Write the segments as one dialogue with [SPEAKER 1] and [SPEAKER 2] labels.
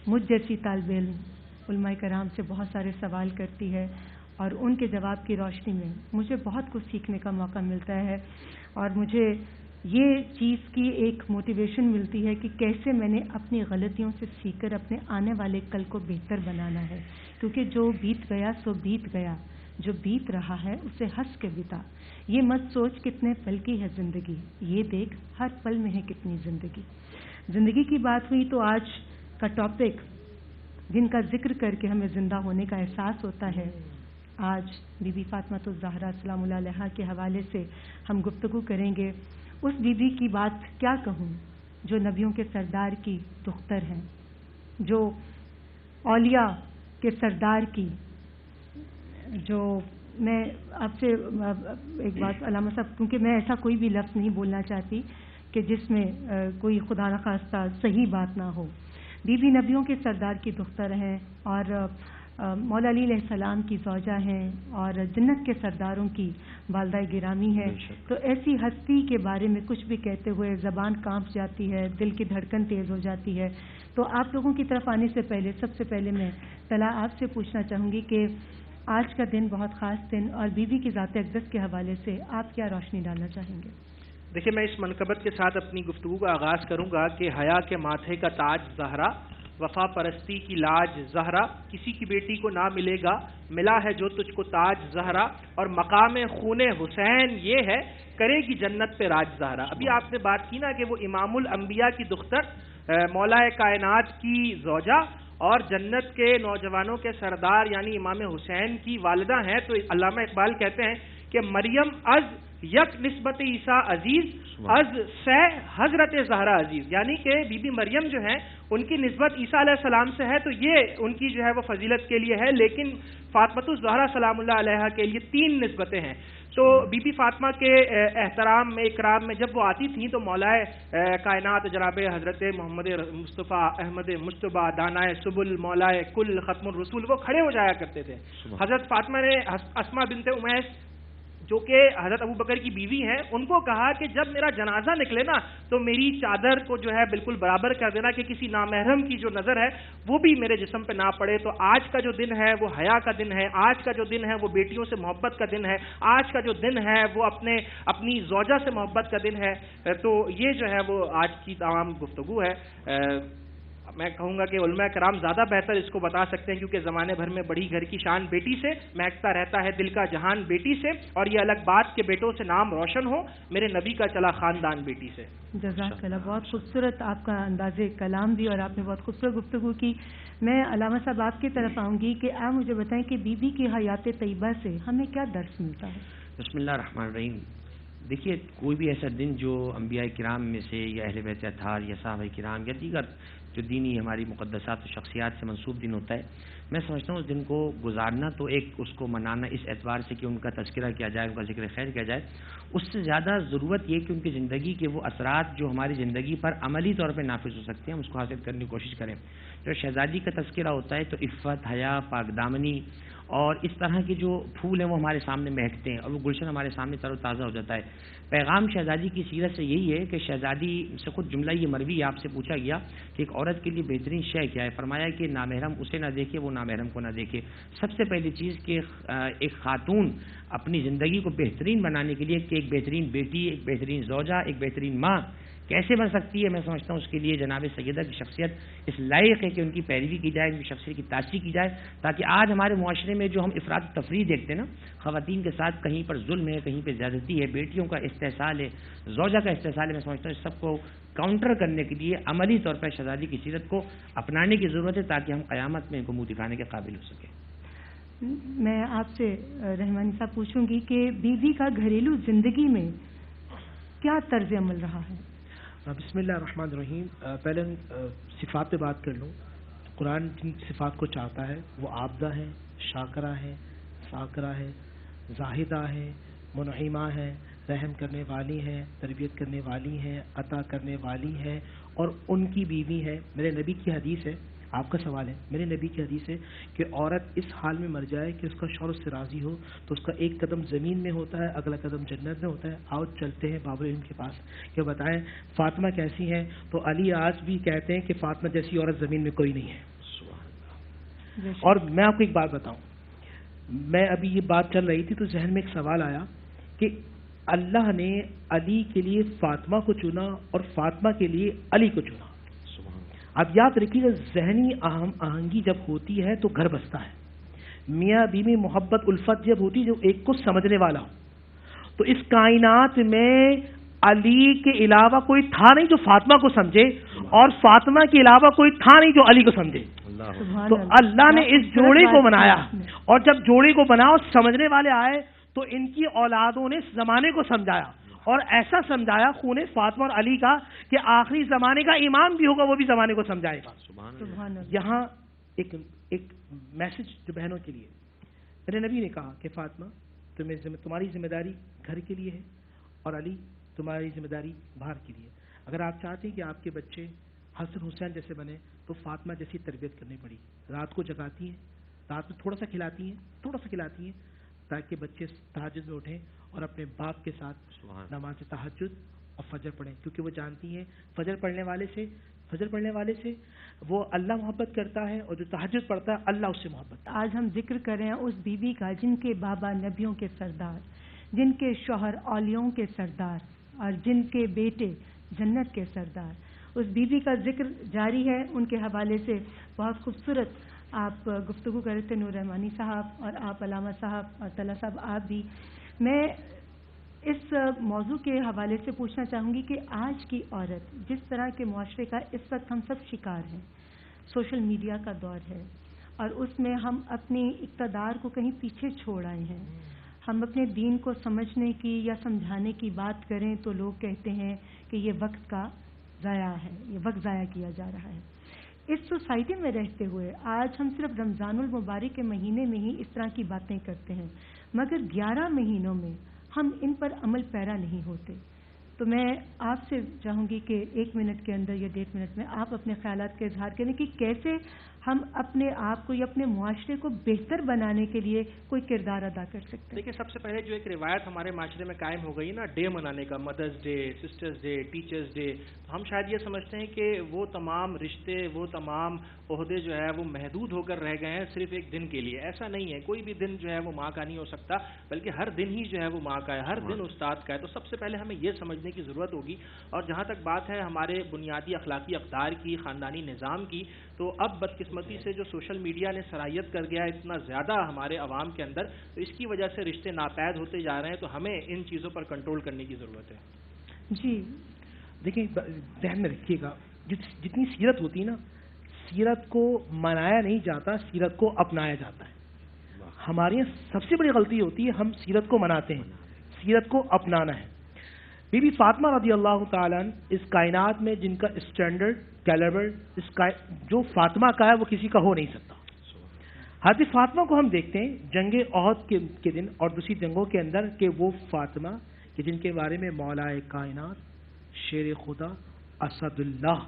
[SPEAKER 1] مجھ جیسی طالب علم علماء کرام سے بہت سارے سوال کرتی ہے اور ان کے جواب کی روشنی میں مجھے بہت کچھ سیکھنے کا موقع ملتا ہے، اور مجھے یہ چیز کی ایک موٹیویشن ملتی ہے کہ کیسے میں نے اپنی غلطیوں سے سیکھ کر اپنے آنے والے کل کو بہتر بنانا ہے، کیونکہ جو بیت گیا سو بیت گیا، جو بیت رہا ہے اسے ہنس کے بتا، یہ مت سوچ کتنے پل کی ہے زندگی، یہ دیکھ ہر پل میں ہے کتنی زندگی۔ زندگی کی بات ہوئی تو آج کا ٹاپک جن کا ذکر کر کے ہمیں زندہ ہونے کا احساس ہوتا ہے، آج بی بی فاطمہ الزہرا سلام اللہ علیہا کے حوالے سے ہم گفتگو کریں گے۔ اس بی بی کی بات کیا کہوں جو نبیوں کے سردار کی دختر ہیں، جو اولیاء کے سردار کی، جو میں آپ سے ایک بات علامہ صاحب، کیونکہ میں ایسا کوئی بھی لفظ نہیں بولنا چاہتی کہ جس میں کوئی خدا نخواستہ صحیح بات نہ ہو۔ بی بی نبیوں کے سردار کی دختر ہیں اور مولا علی علیہ السلام کی زوجہ ہیں اور جنت کے سرداروں کی والدہ گرامی ہے، تو ایسی ہستی کے بارے میں کچھ بھی کہتے ہوئے زبان کانپ جاتی ہے، دل کی دھڑکن تیز ہو جاتی ہے۔ تو آپ لوگوں کی طرف آنے سے پہلے سب سے پہلے میں طلحہ آپ سے پوچھنا چاہوں گی کہ آج کا دن بہت خاص دن اور بی بی کی ذات اقدس کے حوالے سے آپ کیا روشنی ڈالنا چاہیں گے؟
[SPEAKER 2] دیکھیے، میں اس منقبت کے ساتھ اپنی گفتگو کا آغاز کروں گا کہ حیا کے ماتھے کا تاج زہرا، وفا پرستی کی لاج زہرا، کسی کی بیٹی کو نہ ملے گا ملا ہے جو تجھ کو تاج زہرا، اور مقام خون حسین یہ ہے کرے گی جنت پہ راج زہرا۔ ابھی آپ نے بات کی نا کہ وہ امام الانبیاء کی دختر، مولا کائنات کی زوجہ اور جنت کے نوجوانوں کے سردار یعنی امام حسین کی والدہ ہیں، تو علامہ اقبال کہتے ہیں کہ مریم از یک نسبت عیسیٰ عزیز از سے حضرت زہرا عزیز، یعنی کہ بی بی مریم جو ہیں ان کی نسبت عیسیٰ علیہ السلام سے ہے، تو یہ ان کی جو ہے وہ فضیلت کے لیے ہے، لیکن فاطمہ الزہرا سلام اللہ علیہا کے لیے 3 نسبتیں ہیں۔ تو بی بی فاطمہ کے احترام میں، اکرام میں جب وہ آتی تھیں تو مولا کائنات جناب حضرت محمد مصطفیٰ احمد مصطفیٰ دانائے سبل مولا کل ختم الرسول وہ کھڑے ہو جایا کرتے تھے۔ حضرت فاطمہ نے اسما بنت امیس جو کہ حضرت ابو بکر کی بیوی ہیں ان کو کہا کہ جب میرا جنازہ نکلے نا تو میری چادر کو جو ہے بالکل برابر کر دینا کہ کسی نامحرم کی جو نظر ہے وہ بھی میرے جسم پہ نہ پڑے۔ تو آج کا جو دن ہے وہ حیا کا دن ہے، آج کا جو دن ہے وہ بیٹیوں سے محبت کا دن ہے، آج کا جو دن ہے وہ اپنی زوجہ سے محبت کا دن ہے۔ تو یہ جو ہے وہ آج کی تمام گفتگو ہے۔ میں کہوں گا کہ علماء کرام زیادہ بہتر اس کو بتا سکتے ہیں، کیونکہ زمانے بھر میں بڑی گھر کی شان بیٹی سے، مہکتا رہتا ہے دل کا جہان بیٹی سے، اور یہ الگ بات کہ بیٹوں سے نام روشن ہو، میرے نبی کا چلا خاندان بیٹی سے۔
[SPEAKER 1] جزاک اللہ، بہت خوبصورت آپ کا انداز کلام بھی اور آپ نے بہت خوبصورت گفتگو کی۔ میں علامہ صاحب آپ کی طرف آؤں گی کہ آپ مجھے بتائیں کہ بی بی کی حیات طیبہ سے ہمیں کیا درس ملتا ہے؟
[SPEAKER 3] بسم اللہ الرحمن الرحیم۔ دیکھیے، کوئی بھی ایسا دن جو انبیاء کرام میں سے یا اہل بیت اطہار یا صحابہ کرام یا دیگر جو دینی ہماری مقدسات و شخصیات سے منسوب دن ہوتا ہے، میں سمجھتا ہوں اس دن کو گزارنا تو ایک اس کو منانا اس اعتبار سے کہ ان کا تذکرہ کیا جائے، ان کا ذکر خیر کیا جائے، اس سے زیادہ ضرورت یہ کہ ان کی زندگی کے وہ اثرات جو ہماری زندگی پر عملی طور پہ نافذ ہو سکتے ہیں ہم اس کو حاصل کرنے کی کوشش کریں۔ جو شہزادی کا تذکرہ ہوتا ہے تو عفت، حیا، پاک دامنی اور اس طرح کے جو پھول ہیں وہ ہمارے سامنے مہکتے ہیں اور وہ گلشن ہمارے سامنے تر و تازہ ہو جاتا ہے۔ پیغام شہزادی کی سیرت سے یہی ہے کہ شہزادی سے خود جملہ یہ مروی آپ سے پوچھا گیا کہ ایک عورت کے لیے بہترین شے کیا ہے، فرمایا کہ نامحرم اسے نہ دیکھے، وہ نامحرم کو نہ دیکھے۔ سب سے پہلی چیز کہ ایک خاتون اپنی زندگی کو بہترین بنانے کے لیے کہ ایک بہترین بیٹی، ایک بہترین زوجہ، ایک بہترین ماں کیسے بن سکتی ہے، میں سمجھتا ہوں اس کے لیے جناب سیدہ کی شخصیت اس لائق ہے کہ ان کی پیروی کی جائے، ان کی شخصیت کی تاشی کی جائے، تاکہ آج ہمارے معاشرے میں جو ہم افراط و تفریح دیکھتے ہیں نا، خواتین کے ساتھ کہیں پر ظلم ہے، کہیں پہ زیادتی ہے، بیٹیوں کا استحصال ہے، زوجہ کا استحصال ہے، میں سمجھتا ہوں اس سب کو کاؤنٹر کرنے کے لیے عملی طور پر شہزادی کی سیرت کو اپنانے کی ضرورت ہے تاکہ ہم قیامت میں ان کو منہ دکھانے کے قابل ہو سکیں۔
[SPEAKER 1] میں آپ سے رحمانی صاحب پوچھوں گی کہ بیوی کا گھریلو زندگی میں کیا طرز عمل رہا ہے؟
[SPEAKER 4] بسم اللہ الرحمن الرحیم۔ پہلے صفات پہ بات کر لوں۔ قرآن جن صفات کو چاہتا ہے وہ عابدہ ہے، شاکرہ ہے، ساکرہ ہے، زاہدہ ہے، منعمہ ہے، رحم کرنے والی ہے، تربیت کرنے والی ہے، عطا کرنے والی ہے، اور ان کی بیوی ہے۔ میرے نبی کی حدیث ہے، آپ کا سوال ہے، میرے نبی کی حدیث ہے کہ عورت اس حال میں مر جائے کہ اس کا شوہر اس سے راضی ہو تو اس کا ایک قدم زمین میں ہوتا ہے، اگلا قدم جنت میں ہوتا ہے۔ آؤ چلتے ہیں باب العلم کے پاس کہ بتائیں فاطمہ کیسی ہیں، تو علی آج بھی کہتے ہیں کہ فاطمہ جیسی عورت زمین میں کوئی نہیں ہے۔ اور میں آپ کو ایک بات بتاؤں، میں ابھی یہ بات چل رہی تھی تو ذہن میں ایک سوال آیا کہ اللہ نے علی کے لیے فاطمہ کو چنا اور فاطمہ کے لیے علی کو چنا. اب یاد رکھیے گا، ذہنی آہنگی جب ہوتی ہے تو گھر بستا ہے. میاں بیوی محبت الفت جب ہوتی ہے جو ایک کو سمجھنے والا ہو، تو اس کائنات میں علی کے علاوہ کوئی تھا نہیں جو فاطمہ کو سمجھے، اور فاطمہ کے علاوہ کوئی تھا نہیں جو علی کو سمجھے. تو اللہ نے اس جوڑے کو بنایا، اور جب جوڑے کو بنا اور سمجھنے والے آئے تو ان کی اولادوں نے زمانے کو سمجھایا، اور ایسا سمجھایا خون فاطمہ اور علی کا کہ آخری زمانے کا امام بھی ہوگا وہ بھی زمانے کو سمجھائے گا. یہاں ایک میسج جو بہنوں کے لیے، میرے نبی نے کہا کہ فاطمہ تمہاری ذمہ داری گھر کے لیے ہے، اور علی تمہاری ذمہ داری باہر کے لیے. اگر آپ چاہتے ہیں کہ آپ کے بچے حسن حسین جیسے بنے تو فاطمہ جیسی تربیت کرنی پڑی. رات کو جگاتی ہیں، رات میں تھوڑا سا کھلاتی ہیں تاکہ بچے تہجد میں اٹھیں اور اپنے باپ کے ساتھ نماز تہجد اور فجر پڑھیں، کیونکہ وہ جانتی ہیں فجر پڑھنے والے سے وہ اللہ محبت کرتا ہے، اور جو تہجد پڑھتا ہے اللہ اس سے محبت.
[SPEAKER 1] آج ہم ذکر کر رہے ہیں اس بی بی کا جن کے بابا نبیوں کے سردار، جن کے شوہر اولیاؤں کے سردار، اور جن کے بیٹے جنت کے سردار. اس بی بی کا ذکر جاری ہے. ان کے حوالے سے بہت خوبصورت آپ گفتگو کر رہے تھے، نور رحمانی صاحب اور آپ علامہ صاحب اور طلحہ صاحب آپ بھی. میں اس موضوع کے حوالے سے پوچھنا چاہوں گی کہ آج کی عورت جس طرح کے معاشرے کا اس وقت ہم سب شکار ہیں، سوشل میڈیا کا دور ہے، اور اس میں ہم اپنی اقتدار کو کہیں پیچھے چھوڑ آئے ہیں. ہم اپنے دین کو سمجھنے کی یا سمجھانے کی بات کریں تو لوگ کہتے ہیں کہ یہ وقت کا ضائع ہے، یہ وقت ضائع کیا جا رہا ہے. اس سوسائٹی میں رہتے ہوئے آج ہم صرف رمضان المبارک کے مہینے میں ہی اس طرح کی باتیں کرتے ہیں، مگر 11 مہینوں میں ہم ان پر عمل پیرا نہیں ہوتے. تو میں آپ سے چاہوں گی کہ 1 منٹ کے اندر یا 1.5 منٹ میں آپ اپنے خیالات کا اظہار کریں کہ کیسے ہم اپنے آپ کو یا اپنے معاشرے کو بہتر بنانے کے لیے کوئی کردار ادا کر سکتے ہیں.
[SPEAKER 2] دیکھیں، سب سے پہلے جو ایک روایت ہمارے معاشرے میں قائم ہو گئی نا، ڈے منانے کا، مدرس day, sisters day, teachers day, ہم شاید یہ سمجھتے ہیں کہ وہ تمام رشتے، وہ تمام عہدے جو ہے وہ محدود ہو کر رہ گئے ہیں صرف ایک دن کے لیے. ایسا نہیں ہے، کوئی بھی دن جو ہے وہ ماں کا نہیں ہو سکتا، بلکہ ہر دن ہی جو ہے وہ ماں کا ہے، ہر دن استاد کا ہے. تو سب سے پہلے ہمیں یہ سمجھنے کی ضرورت ہوگی. اور جہاں تک بات ہے ہمارے بنیادی اخلاقی اقدار کی، خاندانی نظام کی، تو اب بدقسمتی سے جو سوشل میڈیا نے صلاحیت کر گیا اتنا زیادہ ہمارے عوام کے اندر، تو اس کی وجہ سے رشتے ناپید ہوتے جا رہے ہیں. تو ہمیں ان چیزوں پر کنٹرول کرنے کی ضرورت ہے.
[SPEAKER 1] جی
[SPEAKER 4] دیکھیں، ذہن میں رکھیے گا، جتنی سیرت ہوتی ہے نا، سیرت کو منایا نہیں جاتا، سیرت کو اپنایا جاتا ہے. ہماری سب سے بڑی غلطی ہوتی ہے ہم سیرت کو مناتے ہیں، سیرت کو اپنانا ہے. بی بی فاطمہ رضی اللہ تعالیٰ اس کائنات میں جن کا اسٹینڈرڈ کیلیبر جو فاطمہ کا ہے وہ کسی کا ہو نہیں سکتا. حضرت فاطمہ کو ہم دیکھتے ہیں جنگ احد کے دن اور دوسری جنگوں کے اندر کہ وہ فاطمہ کہ جن کے بارے میں مولا کائنات، شیر خدا، اسد اللہ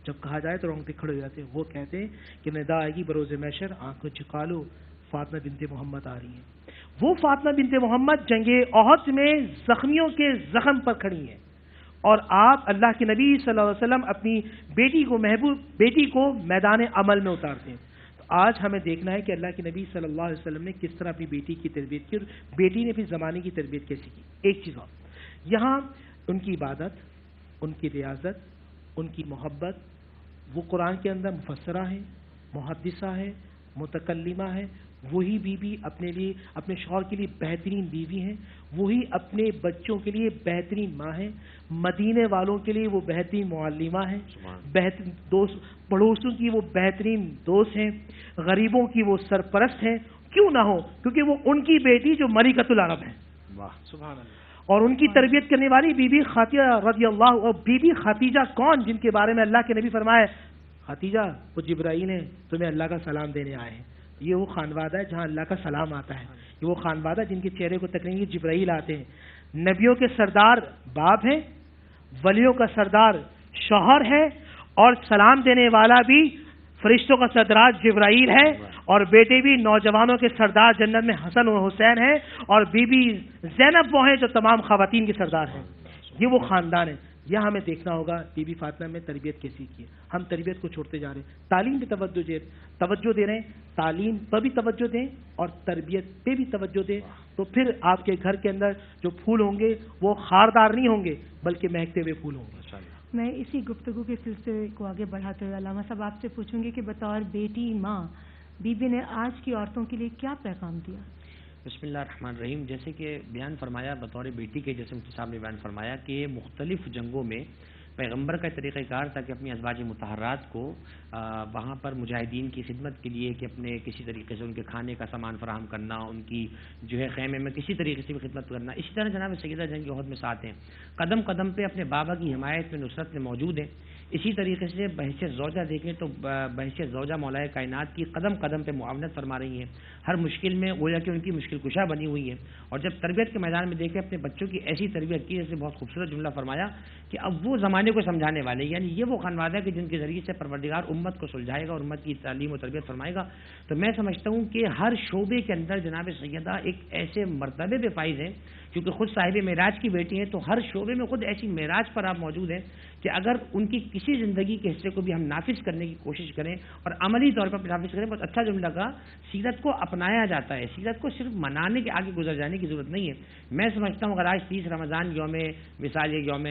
[SPEAKER 4] جب کہا جائے تو رونگٹے کھڑے ہو جاتے ہیں. وہ کہتے ہیں کہ ندا آئے گی بروز محشر، آنکھوں جھکا لو، فاطمہ بنت محمد آ رہی ہیں. وہ فاطمہ بنت محمد جنگ احد میں زخمیوں کے زخم پر کھڑی ہیں، اور آپ اللہ کے نبی صلی اللہ علیہ وسلم اپنی محبوب بیٹی کو میدان عمل میں اتارتے ہیں. تو آج ہمیں دیکھنا ہے کہ اللہ کے نبی صلی اللہ علیہ وسلم نے کس طرح اپنی بیٹی کی تربیت کی، اور بیٹی نے پھر زمانے کی تربیت کیسی کی. ایک چیز اور، یہاں ان کی عبادت، ان کی ریاضت، ان کی محبت، وہ قرآن کے اندر مفسرہ ہیں، محدثہ ہے، متکلمہ ہے. وہی بیوی اپنے لیے، اپنے شوہر کے لیے بہترین بیوی ہیں، وہی اپنے بچوں کے لیے بہترین ماں ہیں، مدینے والوں کے لیے وہ بہترین معلمہ ہیں، بہترین دوست، پڑوسوں کی وہ بہترین دوست ہیں، غریبوں کی وہ سرپرست ہیں. کیوں نہ ہو؟ کیونکہ وہ ان کی بیٹی جو ملکۃ العرب ہے.
[SPEAKER 2] سبحان اللہ.
[SPEAKER 4] اور ان کی تربیت کرنے والی بی بی خدیجہ رضی اللہ. اور بی بی خدیجہ کون؟ جن کے بارے میں اللہ کے نبی فرمائے خدیجہ وہ جبرائیل ہیں، تمہیں اللہ کا سلام دینے آئے ہیں. یہ وہ خانوادہ ہے جہاں اللہ کا سلام آتا ہے. یہ وہ خانوادہ جن کے چہرے کو تکنے کے جبرائیل آتے ہیں. نبیوں کے سردار باپ ہیں، ولیوں کا سردار شوہر ہے، اور سلام دینے والا بھی فرشتوں کا سردار جبرائیل ہے، اور بیٹے بھی نوجوانوں کے سردار جنت میں حسن و حسین ہیں، اور بی بی زینب وہ ہیں جو تمام خواتین کے سردار ہیں. یہ وہ خاندان ہے. یہاں ہمیں دیکھنا ہوگا بی بی فاطمہ میں تربیت کیسی کی ہے. ہم تربیت کو چھوڑتے جا رہے ہیں. تعلیم پہ توجہ دے رہے ہیں. تعلیم پر بھی توجہ دیں اور تربیت پہ بھی توجہ دیں, تو پھر آپ کے گھر کے اندر جو پھول ہوں گے وہ خاردار نہیں ہوں گے بلکہ مہکتے ہوئے پھول ہوں گے.
[SPEAKER 1] میں اسی گفتگو کے سلسلے کو آگے بڑھاتے ہوئے علامہ صاحب آپ سے پوچھوں گی کہ بطور بیٹی ماں بی بی نے آج کی عورتوں کے لیے کیا پیغام دیا؟
[SPEAKER 3] بسم اللہ الرحمن الرحیم. جیسے کہ بیان فرمایا بطور بیٹی کے, جیسے مفتی صاحب نے بیان فرمایا کہ مختلف جنگوں میں پیغمبر کا طریقہ کار تھا کہ اپنی ازواج مطہرات کو وہاں پر مجاہدین کی خدمت کے لیے کہ اپنے کسی طریقے سے ان کے کھانے کا سامان فراہم کرنا, ان کی جو ہے خیمے میں کسی طریقے سے بھی خدمت کرنا. اسی طرح جناب سیدہ جنگ احد میں ساتھ ہیں, قدم قدم پہ اپنے بابا کی حمایت میں نصرت میں موجود ہیں. اسی طریقے سے بحیثیت زوجہ دیکھیں تو بحیثیت زوجہ مولائے کائنات کی قدم قدم پہ معاونت فرما رہی ہیں. ہر مشکل میں گویا کہ ان کی مشکل کشا بنی ہوئی ہے. اور جب تربیت کے میدان میں دیکھیں اپنے بچوں کی ایسی تربیت کی, جیسے بہت خوبصورت جملہ فرمایا کہ اب وہ زمانے کو سمجھانے والے, یعنی یہ وہ خانوادہ کہ جن کے ذریعے سے پروردگار امت کو سلجھائے گا اور امت کی تعلیم و تربیت فرمائے گا. تو میں سمجھتا ہوں کہ ہر شعبے کے اندر جناب سیدہ ایک ایسے مرتبے پہ فائز ہیں, کیونکہ خود صاحب معراج کی بیٹی ہیں, تو ہر شعبے میں خود ایسی معراج پر آپ موجود ہیں کہ اگر ان کی کسی زندگی کے حصے کو بھی ہم نافذ کرنے کی کوشش کریں اور عملی طور پر نافذ کریں. بہت اچھا جملہ کہا, سیرت کو اپنایا جاتا ہے, سیرت کو صرف منانے کے آگے گزر جانے کی ضرورت نہیں ہے. میں سمجھتا ہوں اگر آج 30 رمضان یوم مثال یوم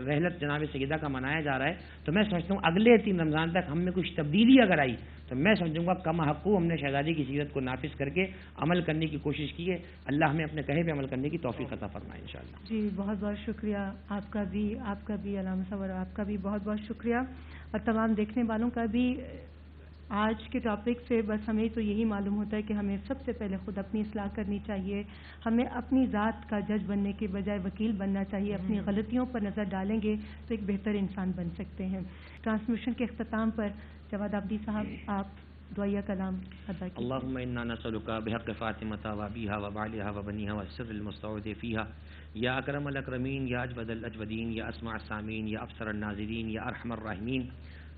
[SPEAKER 3] رحلت جناب سیدہ کا منایا جا رہا ہے, تو میں سمجھتا ہوں اگلے 3 رمضان تک ہم میں کچھ تبدیلی اگر آئی تو میں سمجھوں گا کم حقو ہم نے شہزادی کی سیرت کو نافذ کر کے عمل کرنے کی کوشش کی ہے. اللہ ہمیں اپنے کہے پہ عمل کرنے کی توفیق عطا فرمائے انشاءاللہ.
[SPEAKER 1] جی بہت بہت شکریہ آپ کا بھی علامہ صاحب, اور آپ کا بھی بہت بہت شکریہ, اور تمام دیکھنے والوں کا بھی. آج کے ٹاپک سے بس ہمیں تو یہی معلوم ہوتا ہے کہ ہمیں سب سے پہلے خود اپنی اصلاح کرنی چاہیے. ہمیں اپنی ذات کا جج بننے کے بجائے وکیل بننا چاہیے. اپنی غلطیوں پر نظر ڈالیں گے تو ایک بہتر انسان بن سکتے ہیں. ٹرانسمیشن کے اختتام پر جواد عابدی صاحب آپ دعائیہ کلام ادا کیجیے.
[SPEAKER 3] اللهم انا نسألك بحق فاطمة وابيها وبعلها وبنيها والسر المستودع فيها یا اکرم الاکرمین یا اجود الاجودین یا اسمع السامعین یا افسر الناظرین یا ارحم الراحمین.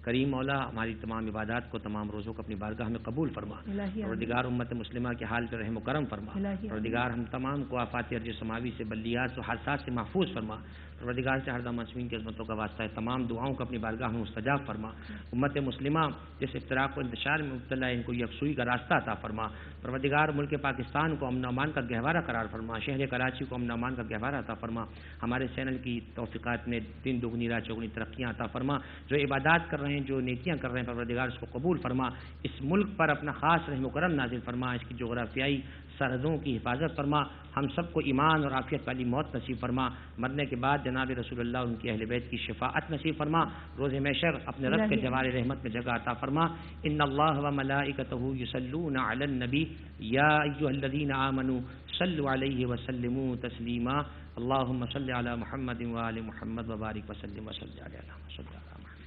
[SPEAKER 3] کریم مولا ہماری تمام عبادات کو, تمام روزوں کو اپنی بارگاہ میں قبول فرما. پروردگار امت مسلمہ کے حال پہ رحم و کرم فرما. پروردگار ہم تمام کو آفات ارض سماوی سے, بلیات و حادثات سے محفوظ فرما. پروردگار سے ہر دم معصومین کی عظمتوں کا واسطہ ہے, تمام دعاؤں کو اپنی بارگاہ میں مستجاب فرما. امت مسلمہ جس افتراق و انتشار میں مبتلا ہے ان کو یکسوئی کا راستہ عطا فرما. پروردگار ملک پاکستان کو امن و امان کا گہوارہ قرار فرما. شہر کراچی کو امن و امان کا گہوارہ عطا فرما. ہمارے چینل کی توفیقات میں دن دگنی رات چوگنی ترقیاں عطا فرما. جو عبادات کر رہے ہیں, جو نیکیاں کر رہے ہیں, پروردگار اس کو قبول فرما. اس ملک پر اپنا خاص رحم و کرم نازل فرما. اس کی جغرافیائی سرحدوں کی حفاظت فرما. ہم سب کو ایمان اور عافیت والی موت نصیب فرما. مرنے کے بعد جناب رسول اللہ ان کی اہل بیت کی شفاعت نصیب فرما. روز محشر اپنے رب کے جوار رحمت میں جگہ عطا فرما. ان اللہ و ملائکتہ یصلون علی النبی یا ایھا الذین آمنوا صلوا علیہ وسلموا تسلیما. اللهم صل علی محمد و آل محمد وبارک وسلم وصلی علی محمد.